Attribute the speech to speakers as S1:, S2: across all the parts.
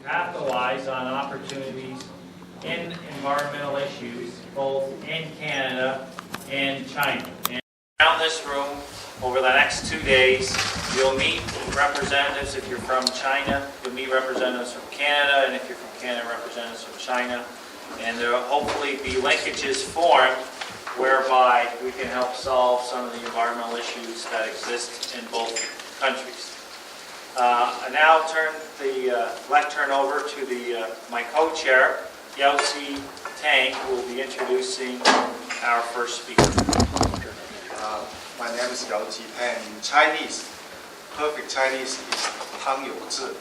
S1: capitalize on opportunities in environmental issues, both in Canada and China. And around this room, over the next 2 days, you'll meet representatives. If you're from China, you'll meet representatives from Canada, and if you're from Canada, representatives from China. And there will hopefully be linkages formed whereby we can help solve some of the environmental issues that exist in both countries. I now turn the lectern over to my co-chair, Yao-Si Tang, who will be introducing our first speaker.
S2: My name is Yao-Si Tang. In Chinese, perfect Chinese is Tang You Zhi.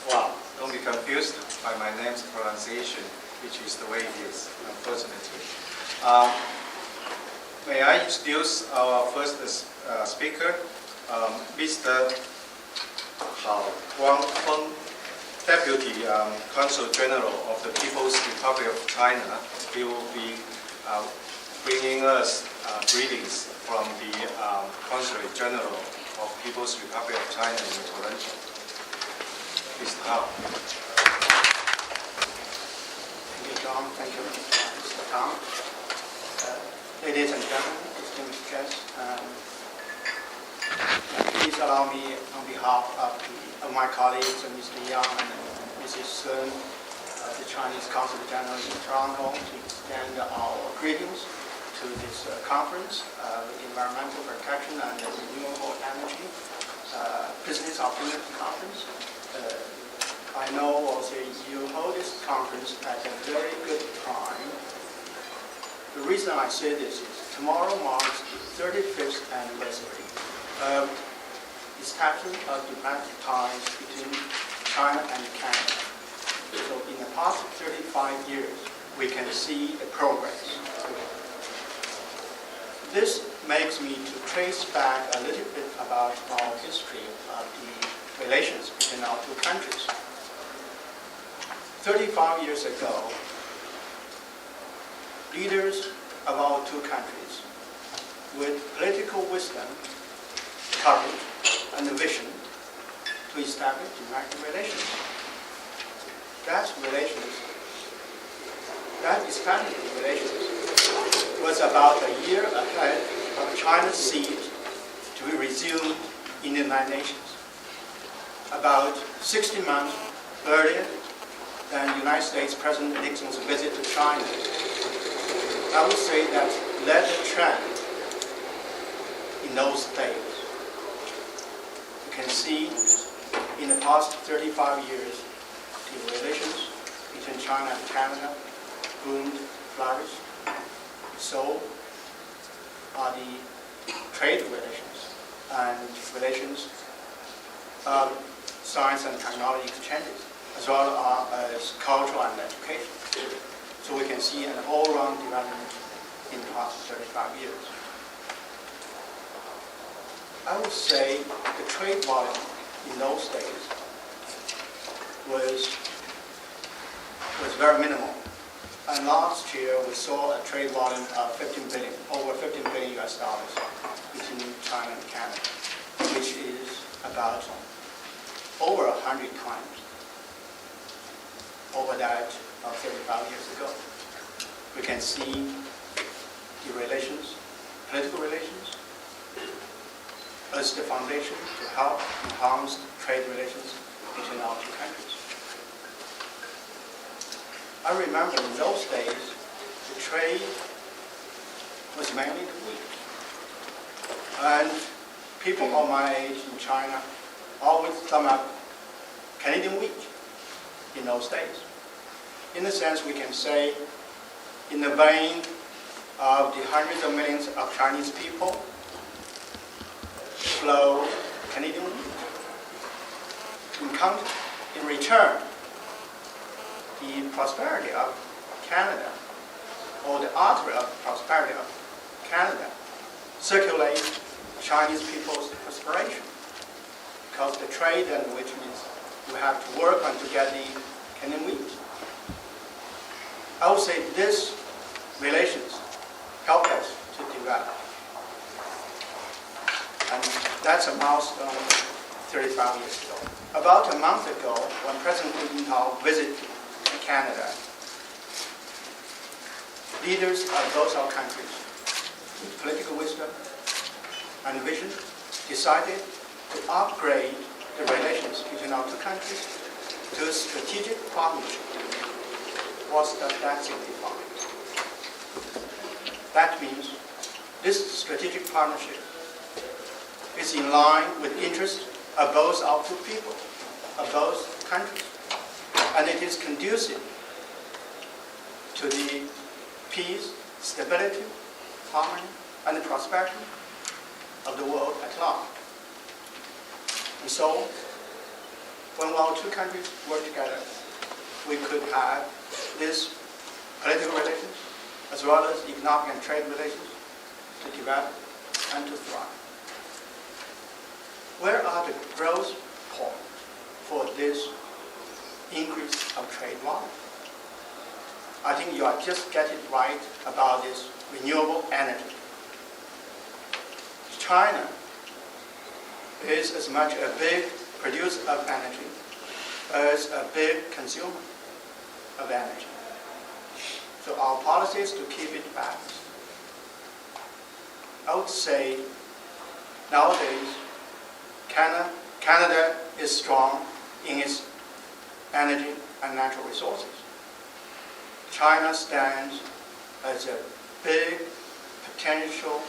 S2: Well, don't be confused by my name's pronunciation, which is the way it is, unfortunately. May I introduce our first speaker, Mr. Hao Guangfeng, Deputy Consul General of the People's Republic of China. He will be bringing us greetings from the Consulate General of People's Republic of China in Toronto. Mr. Hao.
S3: Thank you, John. Thank you, Mr. Tang. Ladies and gentlemen, distinguished guests, please allow me, on behalf of my colleagues, Mr. Yang and Mrs. Sun, the Chinese Consul General in Toronto, to extend our greetings to this conference, Environmental Protection and Renewable Energy Business Opportunity Conference. I know also you hold this conference at a very good time. The reason I say this is tomorrow marks the 35th anniversary of establishment of diplomatic ties between China and Canada. So in the past 35 years, we can see the progress. This makes me to trace back a little bit about our history of the relations between our two countries. 35 years ago, leaders of our two countries, with political wisdom, courage, and vision, to establish diplomatic relations. That established relations was about a year ahead of China's seat to be resumed in the United Nations. About 60 months earlier than United States President Nixon's visit to China, I would say that led the trend in those days. You can see in the past 35 years, the relations between China and Canada boomed, flourished. So are the trade relations and relations of science and technology exchanges, as well as cultural and education. So we can see an all-round development in the past 35 years. I would say the trade volume in those days was very minimal. And last year we saw a trade volume of over 15 billion US dollars between China and Canada, which is about over 100 times over that of 35 years ago. We can see the relations, political relations, as the foundation to help enhance trade relations between our two countries. I remember in those days, the trade was mainly the wheat. And people of my age in China always sum up Canadian wheat in those days. In a sense, we can say, in the vein of the hundreds of millions of Chinese people, flow Canadian wheat. In return, the prosperity of Canada, or the artery of prosperity of Canada, circulates Chinese people's perspiration. Because the trade, and which means you have to work on to get the Canadian wheat. I would say these relations help us to develop. And that's a milestone 35 years ago. About a month ago, when President Hu Jintao visited Canada, leaders of both our countries, with political wisdom and vision, decided to upgrade the relations between our two countries to a strategic partnership. What does that signify? That means this strategic partnership is in line with interests of both our two people, of both countries, and it is conducive to the peace, stability, harmony, and the prosperity of the world at large. And so, when our two countries work together, we could have this political relations as well as economic and trade relations to develop and to thrive. Where are the growth points for this increase of trade volume? I think you are just getting it right about this renewable energy. China is as much a big producer of energy as a big consumer of energy. So our policy is to keep it balanced. I would say nowadays Canada is strong in its energy and natural resources. China stands as a big potential,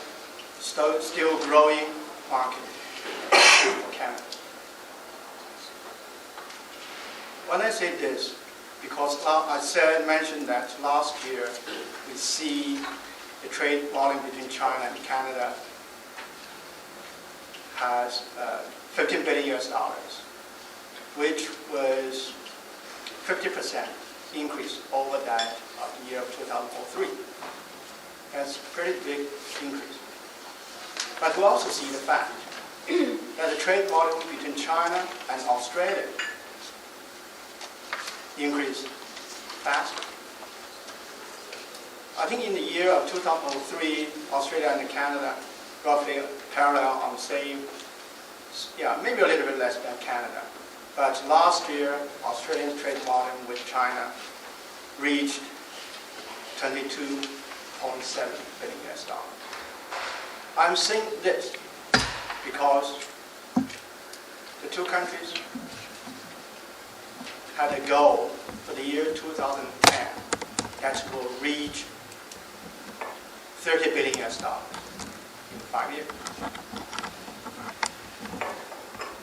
S3: still growing market for Canada. When I say this, because I mentioned that last year we see the trade volume between China and Canada has $15 billion, which was 50% increase over that of the year of 2003. That's a pretty big increase. But we also see the fact that the trade volume between China and Australia increased faster. I think in the year of 2003, Australia and Canada roughly parallel on the same, maybe a little bit less than Canada. But last year, Australian trade volume with China reached $22.7 billion. I'm saying this because the two countries had a goal for the year 2010 that will reach $30 billion in 5 years.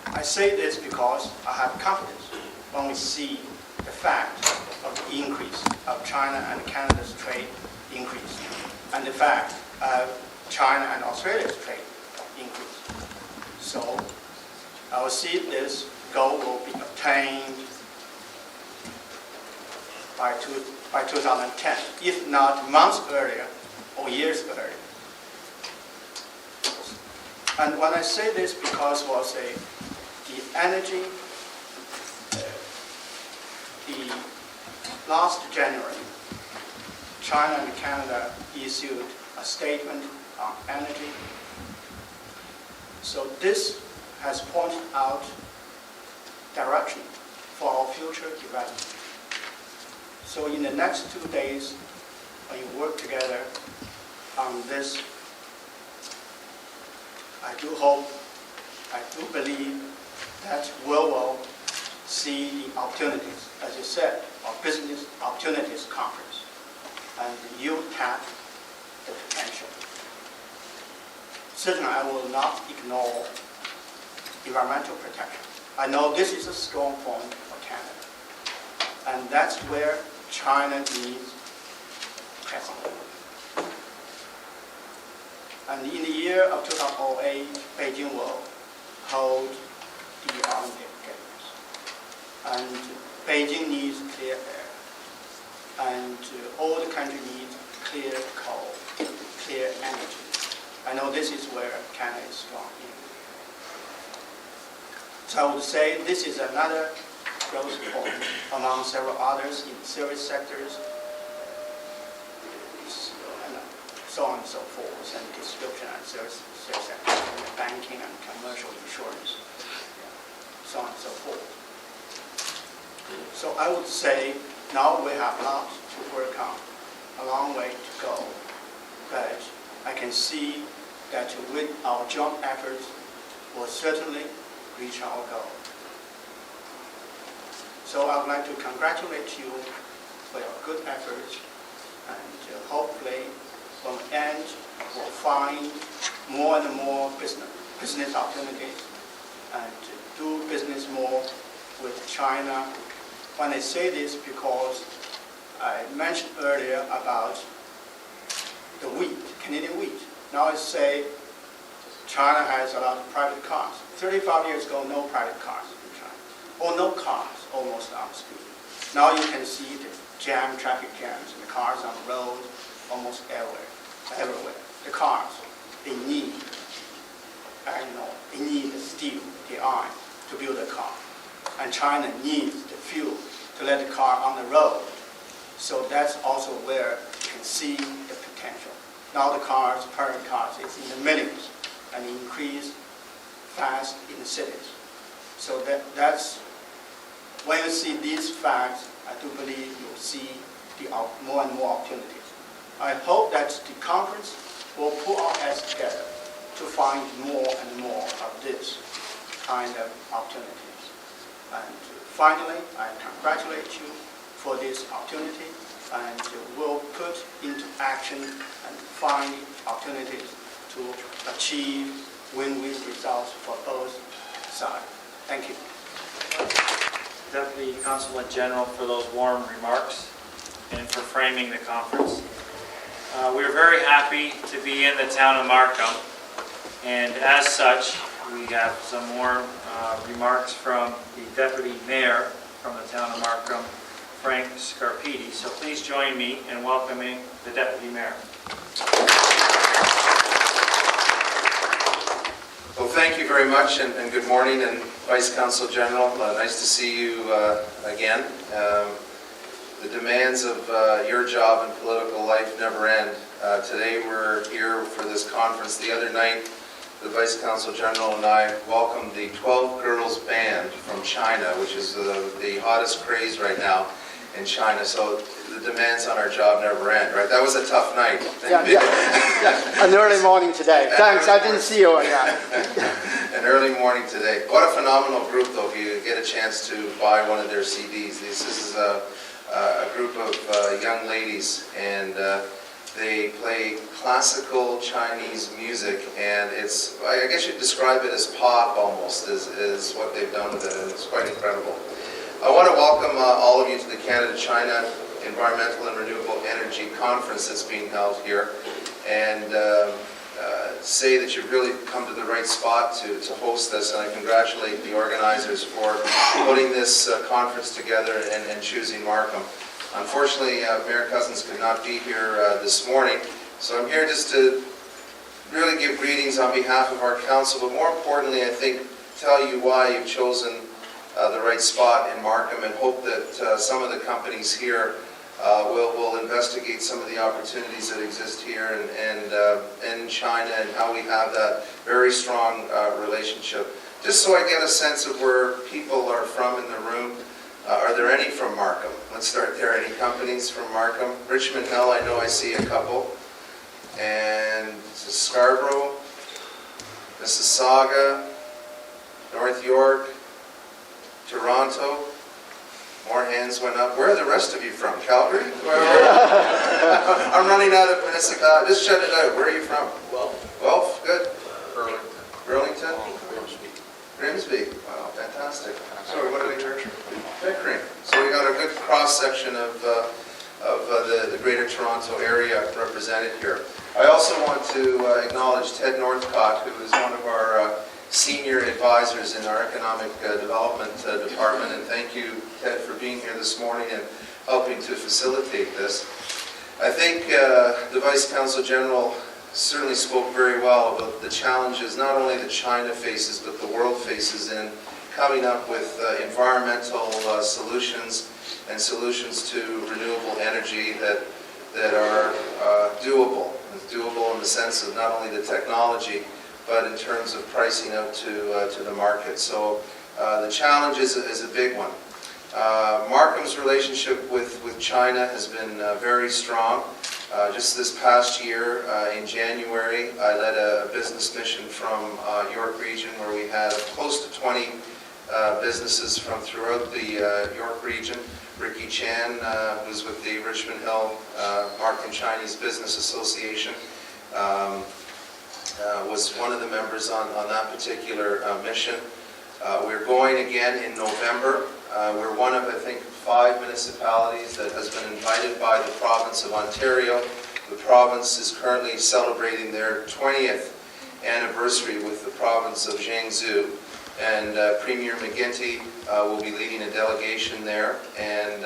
S3: I say this because I have confidence when we see the fact of the increase of China and Canada's trade increase, and the fact of China and Australia's trade increase. So I will see this goal will be obtained by 2010, if not months earlier or years earlier. And when I say this, because the energy, the last January, China and Canada issued a statement on energy. So this has pointed out direction for our future development. So in the next 2 days, when you work together on this, I do believe that we will see the opportunities, as you said, our business opportunities conference, and you tap the potential. Certainly, I will not ignore environmental protection. I know this is a strong point for Canada, and that's where China needs presence. And in the year of 2008, Beijing will hold the Olympic Games. And Beijing needs clear air. And all the country needs clear coal, clear energy. I know this is where Canada is strong in. So I would say this is another growth point among several others in service sectors, so on and so forth, and distribution and service sectors, and banking and commercial insurance. so on and so forth. So I would say now we have lots to work on, a long way to go, but I can see that with our joint efforts, we'll certainly reach our goal. So I would like to congratulate you for your good efforts, and hopefully from the end we'll find more and more business opportunities and do business more with China. When I say this, because I mentioned earlier about the wheat, Canadian wheat. Now I say China has a lot of private cars. 35 years ago, no private cars in China, or no cars almost on the street. Now you can see the traffic jams, and the cars on the road almost everywhere. The cars, they need, they need the steel, the iron to build a car. And China needs the fuel to let the car on the road. So that's also where you can see the potential. Now the cars, private cars, is in the millions and increase fast in the cities. So that's, when you see these facts, I do believe you'll see more and more opportunities. I hope that the conference will put our heads together to find more and more of this kind of opportunities. And finally, I congratulate you for this opportunity, and will put into action and find opportunities to achieve win-win results for both sides. Thank you.
S1: Deputy Consulate General, for those warm remarks and for framing the conference. We are very happy to be in the town of Markham, and as such, we have some more remarks from the Deputy Mayor from the town of Markham, Frank Scarpiti. So please join me in welcoming the Deputy Mayor.
S4: Well, thank you very much, and good morning, and Vice Consul General. Nice to see you again. The demands of your job and political life never end. Today we're here for this conference. The other night, the Vice Consul General and I welcomed the 12 Girls Band from China, which is the hottest craze right now in China. So the demands on our job never end, right? That was a tough night.
S3: Yeah. An early morning today. Thanks, I didn't see you.
S4: An early morning today. What a phenomenal group, though, if you get a chance to buy one of their CDs. This is a group of young ladies, and they play classical Chinese music, and it's, I guess you'd describe it as pop almost, is what they've done with it, and it's quite incredible. I want to welcome all of you to the Canada-China Environmental and Renewable Energy Conference that's being held here, and say that you've really come to the right spot to host this, and I congratulate the organizers for putting this conference together and choosing Markham. Unfortunately, Mayor Cousins could not be here this morning, so I'm here just to really give greetings on behalf of our council, but more importantly, I think, tell you why you've chosen the right spot in Markham, and hope that some of the companies here will investigate some of the opportunities that exist here and in China, and how we have that very strong relationship. Just so I get a sense of where people are from in the room, are there any from Markham? Let's start there. Any companies from Markham? Richmond Hill, I know I see a couple. And Scarborough, Mississauga, North York, Toronto. More hands went up. Where are the rest of you from? Calgary? I'm running out of Mississauga. Just shut it out. Where are you from? Guelph. Good. Burlington. Grimsby. Wow, fantastic. Sorry, what are they church? Pickering. So we got a good cross-section of the Greater Toronto area represented here. I also want to acknowledge Ted Northcott, who is one of our senior advisors in our economic development department, and thank you, Ted, for being here this morning and helping to facilitate this. I think the Vice Consul General certainly spoke very well about the challenges not only that China faces, but the world faces in coming up with environmental solutions and solutions to renewable energy that are doable. It's doable in the sense of not only the technology, but in terms of pricing out to the market. So The challenge is a big one. Markham's relationship with China has been very strong. Just this past year, in January, I led a business mission from York region where we had close to 20 businesses from throughout the York region. Ricky Chan, who's with the Richmond Hill Markham Chinese Business Association, was one of the members on that particular mission. We're going again in November. We're one of, I think, 5 municipalities that has been invited by the province of Ontario. The province is currently celebrating their 20th anniversary with the province of Jiangsu. And Premier McGuinty will be leading a delegation there. And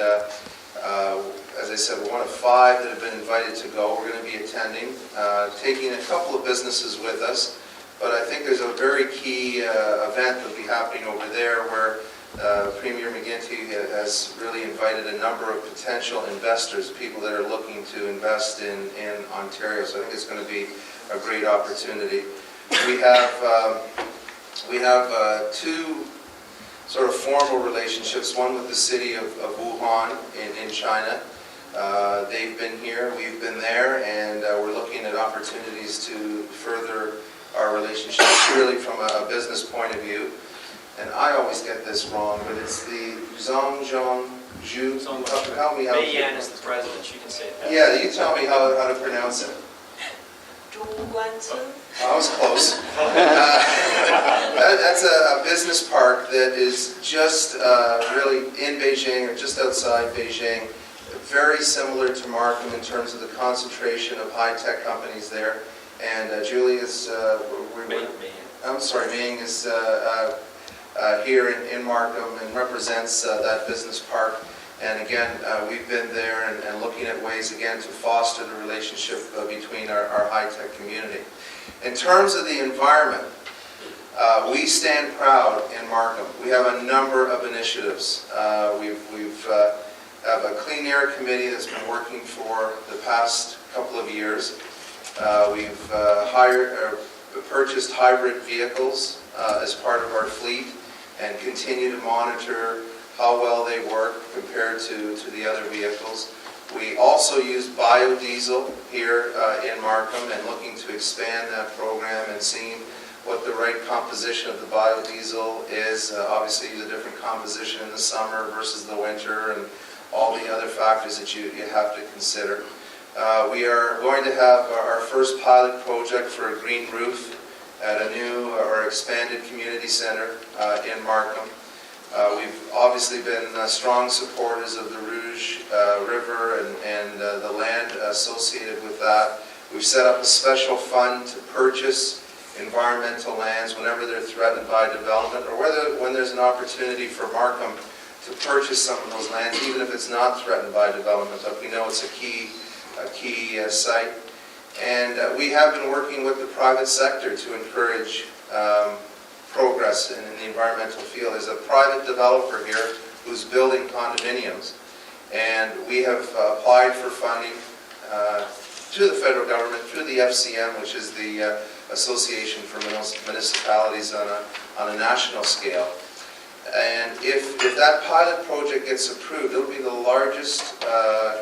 S4: as I said, we're one of 5 that have been invited to go. We're going to be attending, taking a couple of businesses with us. But I think there's a very key event that will be happening over there where Premier McGuinty has really invited a number of potential investors, people that are looking to invest in Ontario. So I think it's going to be a great opportunity. We have 2 sort of formal relationships, one with the city of Wuhan in China. They've been here, we've been there, and we're looking at opportunities to further our relationship purely from a business point of view. And I always get this wrong, but it's the Zhongzhongzhu. Help me out.
S5: Mei Yan is the president, she can say that.
S4: Yeah, you tell me how to pronounce it. I was close. That's a business park that is just really in Beijing or just outside Beijing. Very similar to Markham in terms of the concentration of high-tech companies there. And Julie is, Ming is here in Markham and represents that business park. And again, we've been there and looking at ways again to foster the relationship between our high-tech community. In terms of the environment, we stand proud in Markham. We have a number of initiatives. We've have a clean air committee that's been working for the past couple of years. We've purchased hybrid vehicles as part of our fleet and continue to monitor how well they work compared to the other vehicles. We also use biodiesel here in Markham and looking to expand that program and seeing what the right composition of the biodiesel is. Obviously, the different composition in the summer versus the winter and all the other factors that you have to consider. We are going to have our first pilot project for a green roof at a new or expanded community center in Markham. We've obviously been strong supporters of the Rouge River and the land associated with that. We've set up a special fund to purchase environmental lands whenever they're threatened by development, or when there's an opportunity for Markham to purchase some of those lands, even if it's not threatened by development. But we know it's a key site. And we have been working with the private sector to encourage progress in the environmental field. There's a private developer here who's building condominiums, and we have applied for funding to the federal government through the FCM, which is the Association for Municipalities on a national scale. And if that pilot project gets approved, it'll be the largest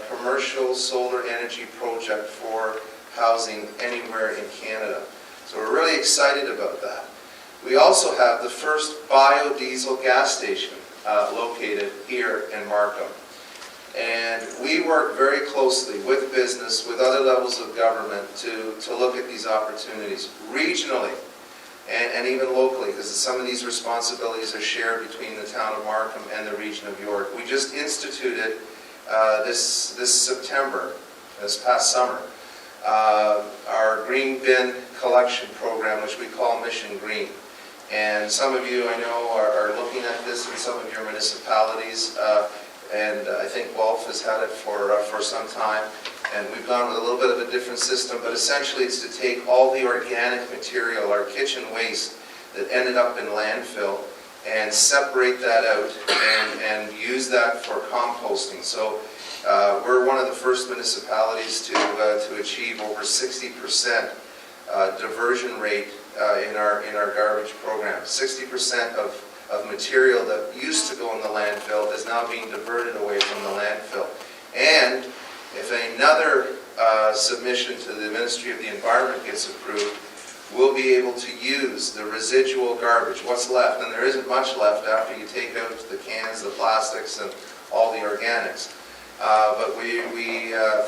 S4: commercial solar energy project for housing anywhere in Canada. So we're really excited about that. We also have the first biodiesel gas station located here in Markham. And we work very closely with business, with other levels of government to look at these opportunities regionally and even locally, because some of these responsibilities are shared between the town of Markham and the region of York. We just instituted this September, this past summer, our green bin collection program, which we call Mission Green. And some of you, I know, are looking at this in some of your municipalities, and I think Wolf has had it for some time. And we've gone with a little bit of a different system, but essentially it's to take all the organic material, our kitchen waste, that ended up in landfill, and separate that out and use that for composting. So we're one of the first municipalities to achieve over 60% diversion rate in our garbage program. 60% of of material that used to go in the landfill is now being diverted away from the landfill. And if another submission to the Ministry of the Environment gets approved, we'll be able to use the residual garbage, what's left, and there isn't much left after you take out the cans, the plastics, and all the organics. But we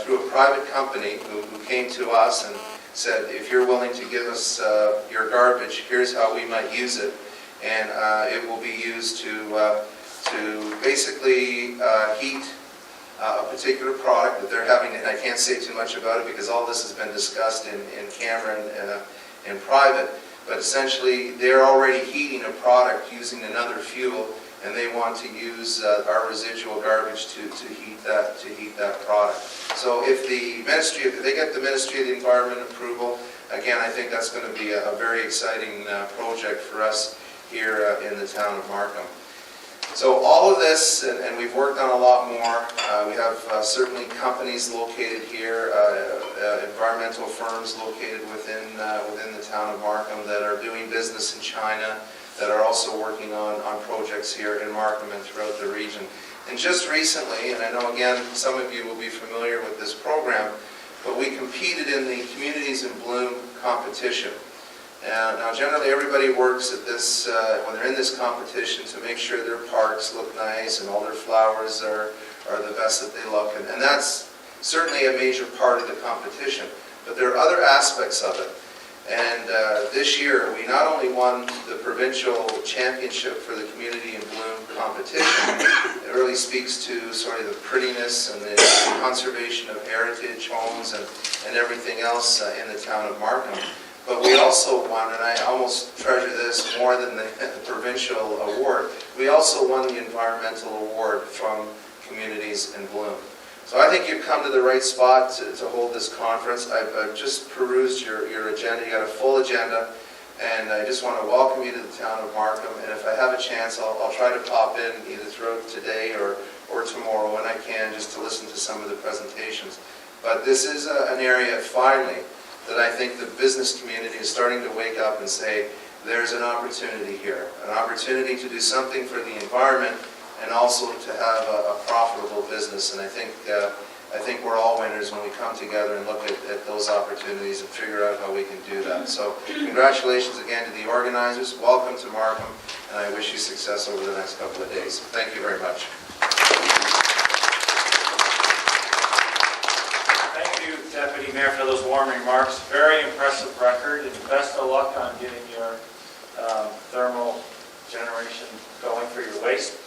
S4: through a private company who came to us and said, if you're willing to give us your garbage, here's how we might use it. And it will be used to basically heat a particular product that they're having, and I can't say too much about it because all this has been discussed in camera and in private, but essentially they're already heating a product using another fuel, and they want to use our residual garbage to heat that product. So if they get the Ministry of the Environment approval, again, I think that's going to be a very exciting project for us here in the town of Markham. So all of this, and we've worked on a lot more. We have certainly companies located here, environmental firms located within the town of Markham that are doing business in China, that are also working on projects here in Markham and throughout the region. And just recently, and I know again some of you will be familiar with this program, but we competed in the Communities in Bloom competition. Now generally everybody works at this, when they're in this competition, to make sure their parks look nice and all their flowers are the best that they look. And that's certainly a major part of the competition. But there are other aspects of it. And this year we not only won the provincial championship for the Community in Bloom competition, it really speaks to sort of the prettiness and the conservation of heritage homes and everything else in the town of Markham. But we also won, and I almost treasure this more than the provincial award, we also won the environmental award from Communities in Bloom. So I think you've come to the right spot to hold this conference. I've just perused your agenda. You got a full agenda, and I just want to welcome you to the town of Markham. And if I have a chance, I'll try to pop in either throughout today or tomorrow when I can, just to listen to some of the presentations. But this is an area, finally, that I think the business community is starting to wake up and say, there's an opportunity here, an opportunity to do something for the environment and also to have a profitable business. And I think we're all winners when we come together and look at those opportunities and figure out how we can do that. So congratulations again to the organizers. Welcome to Markham, and I wish you success over the next couple of days. Thank you very much.
S1: Deputy Mayor, for those warm remarks. Very impressive record, and best of luck on getting your thermal generation going for your waste.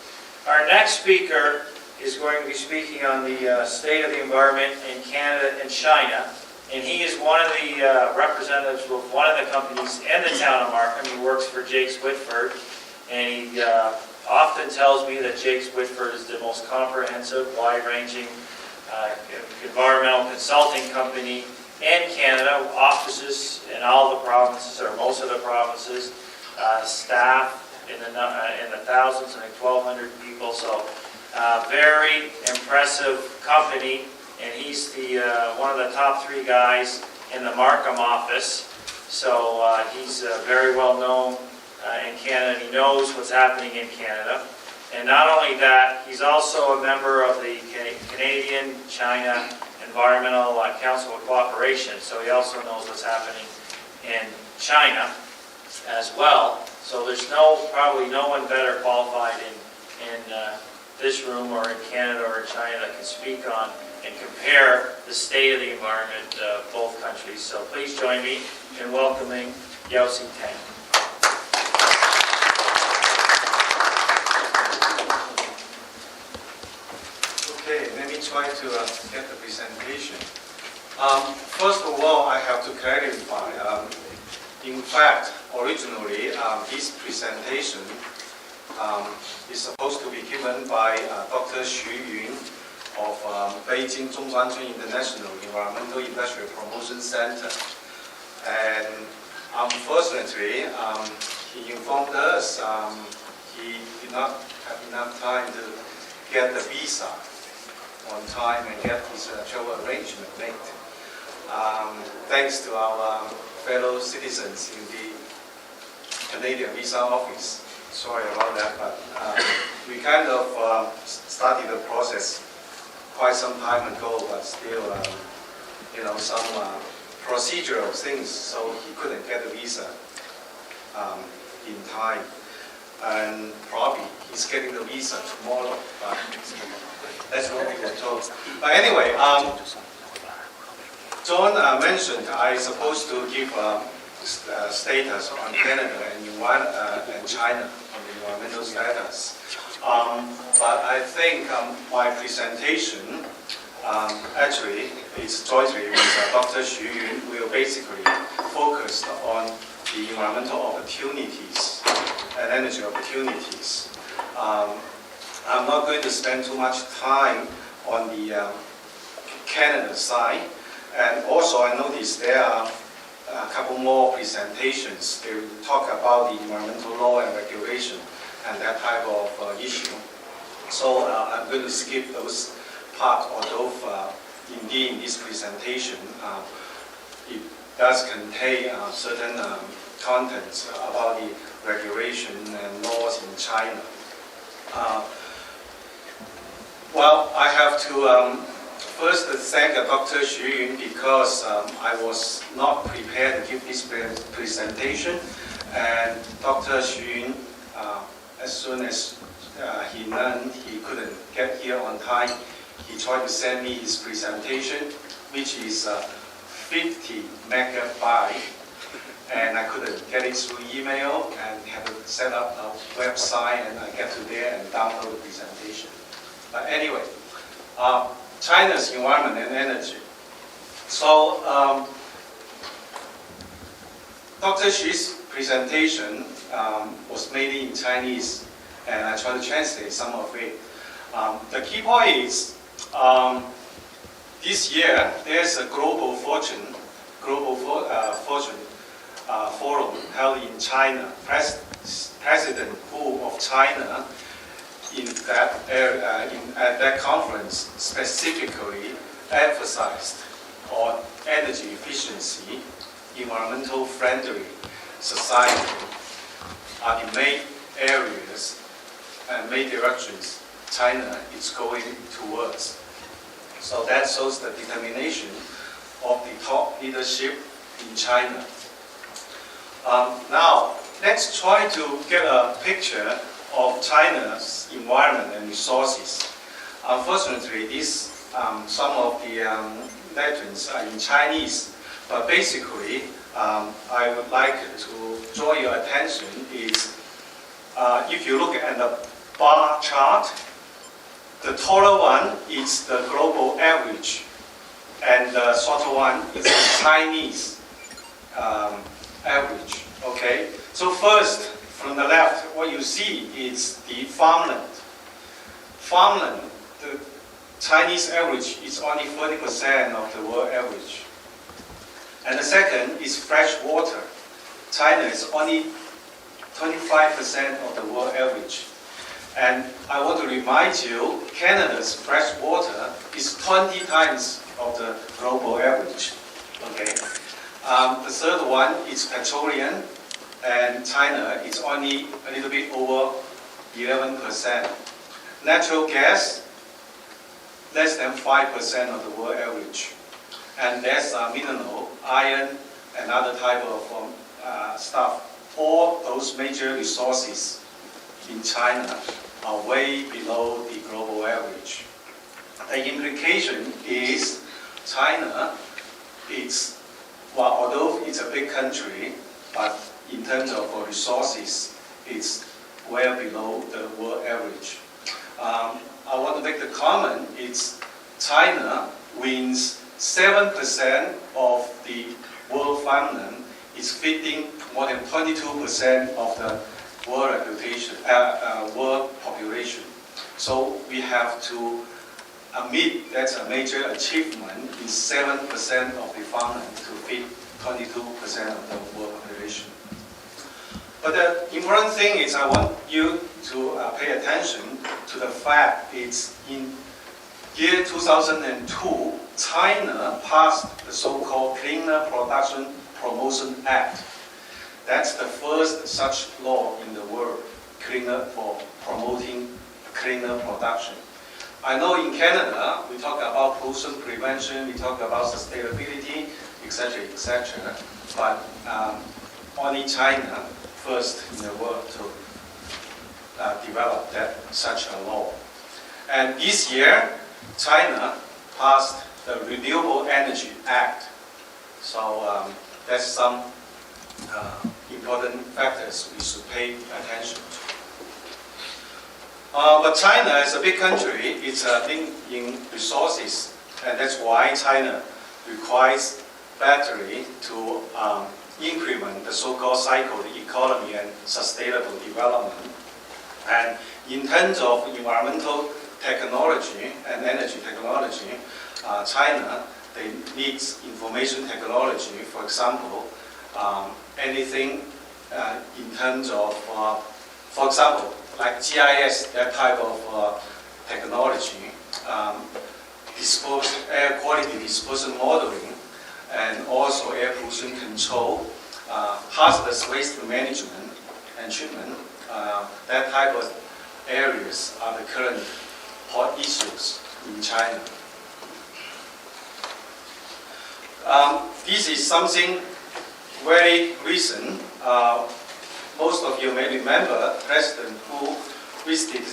S1: Our next speaker is going to be speaking on the state of the environment in Canada and China, and he is one of the representatives of one of the companies in the town of Markham. He works for Jakes Whitford, and he often tells me that Jakes Whitford is the most comprehensive, wide-ranging environmental consulting company in Canada, offices in all the provinces, or most of the provinces, staff in the thousands, I think 1,200 people, so very impressive company, and he's the one of the top 3 guys in the Markham office, so he's very well known in Canada. He knows what's happening in Canada. And not only that, he's also a member of the Canadian-China Environmental Council of Cooperation, so he also knows what's happening in China as well. So there's probably no one better qualified in this room or in Canada or in China that can speak on and compare the state of the environment of both countries. So please join me in welcoming Yao Tang.
S2: Okay, let me try to get the presentation. First of all, I have to clarify. In fact, originally, this presentation is supposed to be given by Dr. Xu Yun of Beijing Zhongguancun International Environmental Industrial Promotion Center. And unfortunately, he informed us he did not have enough time to get the visa on time and get his travel arrangement made. Thanks to our fellow citizens in the Canadian Visa Office. sorry about that, but we kind of started the process quite some time ago, but still, some procedural things, so he couldn't get a visa in time. And probably he's getting the visa tomorrow, but that's what we were told. But anyway, John mentioned I'm supposed to give status on Canada and China on the environmental status. But I think my presentation actually is jointly with Dr. Xu Yun. We will basically focus on the environmental opportunities and energy opportunities. I'm not going to spend too much time on the Canada side. And also I noticed there are a couple more presentations. They will talk about the environmental law and regulation and that type of issue. So I'm going to skip those parts, although indeed in this presentation it does contain certain contents about the regulation and laws in China. Well, I have to first thank Dr. Xu Yun because I was not prepared to give this presentation, and Dr. Xu Yun, as soon as he learned he couldn't get here on time, he tried to send me his presentation, which is 50 megabyte, and I couldn't get it through email and had to set up a website, and I get to there and download the presentation. But anyway, China's environment and energy. So Dr. Xu's presentation was mainly in Chinese, and I tried to translate some of it. The key point is this year there's a global fortune forum held in China. President Hu of China at that conference specifically emphasized on energy efficiency, environmental friendly society are the main areas and main directions China is going towards. So that shows the determination of the top leadership in China. Now, let's try to get a picture of China's environment and resources. Unfortunately, some of the legends are in Chinese, but basically, I would like to draw your attention is, if you look at the bar chart, the taller one is the global average, and the shorter one is the Chinese average. Okay, so first, from the left, what you see is the farmland. Farmland, the Chinese average is only 40% of the world average. And the second is fresh water. China is only 25% of the world average. And I want to remind you, Canada's fresh water is 20 times of the global average. Okay. The third one is petroleum, and China is only a little bit over 11%. Natural gas, less than 5% of the world average. And there's mineral, iron, and other type of stuff. All those major resources in China are way below the global average. The implication is China, although it's a big country, but in terms of resources, it's well below the world average. I want to make the comment, it's China wins 7% of the world farmland, is feeding more than 22% of the world population. So we have to admit that's a major achievement in 7% of the farmland to feed 22% of the world population. But the important thing is I want you to pay attention to the fact it's in year 2002, China passed the so-called Cleaner Production Promotion Act. That's the first such law in the world
S6: cleaner, for promoting cleaner production. I know in Canada, we talk about pollution prevention, we talk about sustainability, etc., etc. But only China first in the world to develop such a law. And this year, China passed the Renewable Energy Act. So that's some important factors we should pay attention to. But China, as a big country, is thin in resources, and that's why China requires battery to increment the so-called cycle economy and sustainable development. And in terms of environmental technology and energy technology, China, they need information technology, for example, anything in terms of, for example, like GIS, that type of technology, air quality disposal modeling, and also air pollution control, hazardous waste management and treatment. That type of areas are the current hot issues in China. This is something very recent. Most of you may remember President Hu visited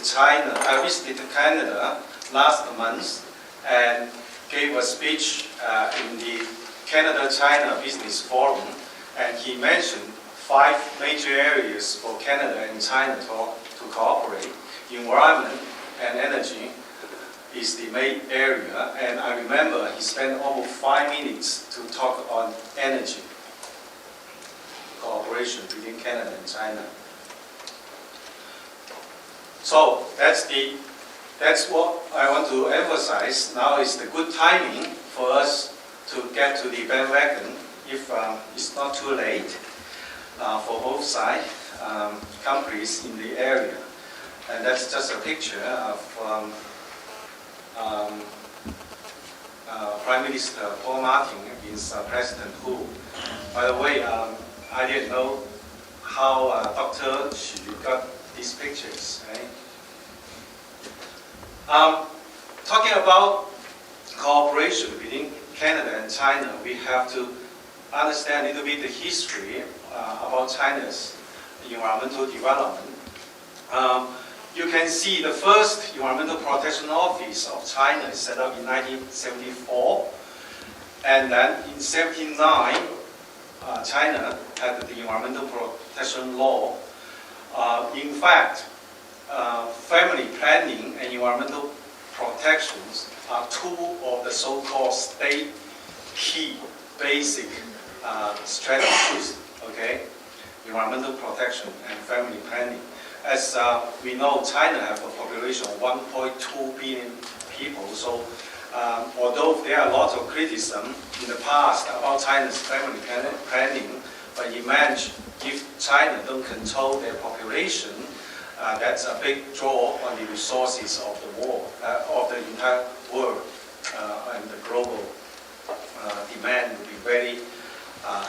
S6: Canada last month and gave a speech in the Canada-China Business Forum, and he mentioned 5 major areas for Canada and China to cooperate. Environment and energy is the main area, and I remember he spent almost 5 minutes to talk on energy cooperation between Canada and China. So that's what I want to emphasize. Now is the good timing for us to get to the bandwagon if it's not too late for both sides, countries in the area. And that's just a picture of Prime Minister Paul Martin against President Hu. By the way, I didn't know how Dr. Xu got these pictures. Right? Talking about cooperation between Canada and China, we have to understand a little bit the history about China's environmental development. You can see the first Environmental Protection Office of China is set up in 1974, and then in 1979, China had the Environmental Protection Law. In fact, family planning and environmental protections are 2 of the so-called state key basic strategies, okay? Environmental protection and family planning. As we know, China has a population of 1.2 billion people, so although there are a lot of criticism in the past about China's family planning, but imagine if China don't control their population, that's a big draw on the resources of the world, of the entire world, and the global demand will be very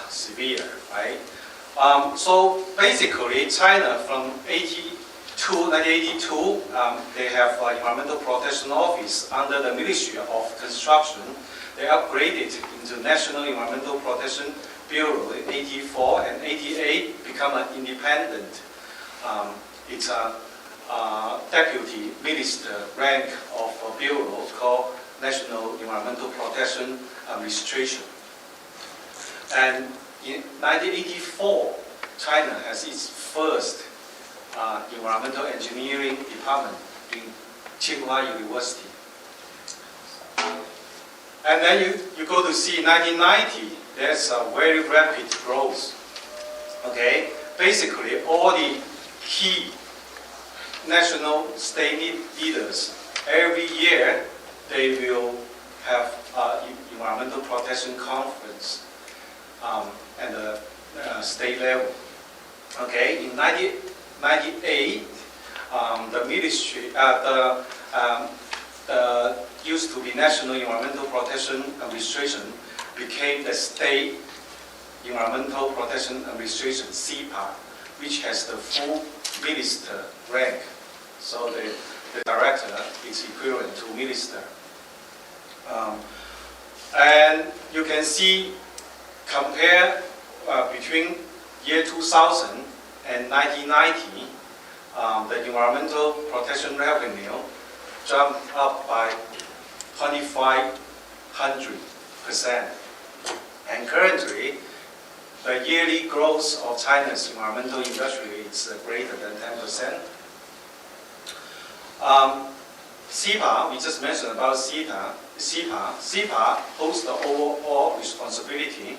S6: severe, right? So basically, China from 1982, they have Environmental Protection Office under the Ministry of Construction. They upgraded into National Environmental Protection Bureau in 1984, and 1988 become an independent. It's a deputy minister rank of a bureau called National Environmental Protection Administration. And in 1984, China has its first environmental engineering department in Tsinghua University. And then you go to see 1990, there's a very rapid growth. Okay, basically all the key national state leaders, every year they will have environmental protection conference at the state level. Okay, in 1998, the ministry, used to be National Environmental Protection Administration, became the State Environmental Protection Administration, CEPA, which has the full minister rank. So the director is equivalent to minister. And you can see, compare between year 2000 and 1990, the environmental protection revenue jumped up by 2,500%. And currently, the yearly growth of China's environmental industry is greater than 10%. CEPA, we just mentioned about CEPA holds the overall responsibility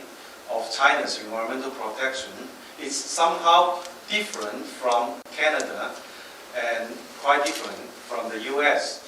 S6: of China's environmental protection. It's somehow different from Canada and quite different from the US.